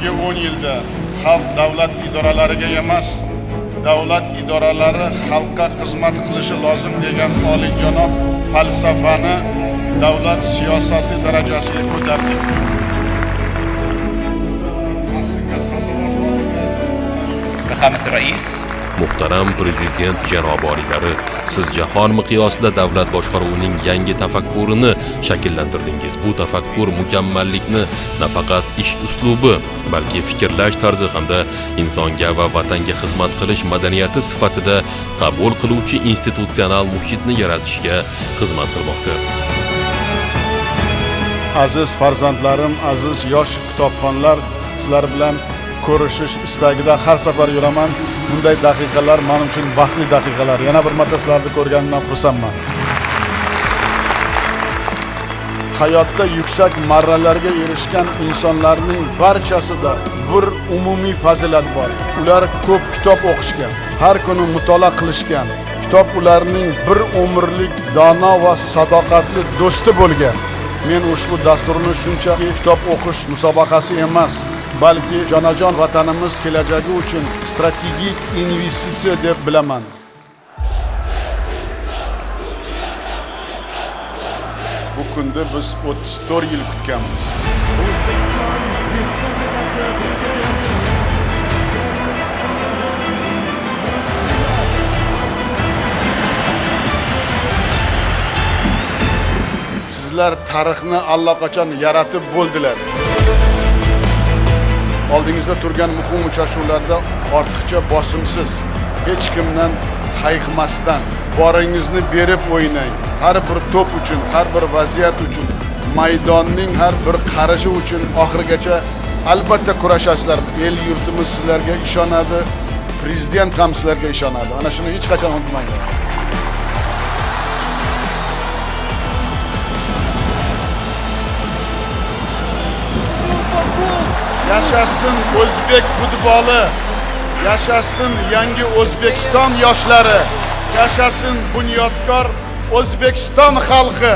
keyingi 10 yilda xalq davlat idoralariga emas, davlat idoralari xalqqa xizmat qilishi lozim degan oliyjanob falsafani davlat siyosati darajasiga ko'tardik. فخامة الرئيس Muhtaram Prezident janob oliylari, siz jahon miqyosida davlat boshqaruvining yangi tafakkurini shakllantirdingiz. Bu tafakkur mukammallikni nafaqat ish uslubi, balki fikrlash tarzi hamda insonga va vatanga xizmat qilish madaniyati sifatida qabul qiluvchi institutsional muhitni yaratishga xizmat qilmoqda. Aziz farzandlarim, aziz yosh kitobxonlar, sizlar bilan ko'rishish istagida har safar yuraman. Bunday daqiqalar men uchun baxtli daqiqalar. Yana bir marta sizlarni ko'rganimdan xursandman. Hayotda yuksak marralarga erishgan insonlarning barchasida bir umumiy fazilat bor. Ular ko'p kitob o'qishgan, har kuni mutolaa qilishgan. Kitob ularning bir umrlik dono va sadoqatli do'sti bo'lgan. Men ushbu dasturni shunchaki kitob o'qish musobaqasi emas, balki jonajon vatanimiz kelajagi uchun strategik investitsiya deb bilaman. Bu kunda biz 34 yil kutganmiz. O'zbekiston Respublikasi Prezidenti Sizlar tarixni allaqachon yaratib bo'ldilar. Oldingizda turgan muhim uchrashuvlarda ortiqcha bosimsiz, hech kimdan hayiqmasdan boringizni berib o'ynang. Har bir to'p uchun, har bir vaziyat uchun, maydonning har bir qarishi uchun oxirigacha albatta kurashasizlar. El yurtimiz sizlarga ishonadi, prezident ham sizlarga ishonadi. Ana shuni hech qachon unutmanglar. Yaşasın O'zbek futboli, yaşasın yangi O'zbekiston yoshlari, yaşasın bunyodkor O'zbekiston xalqi.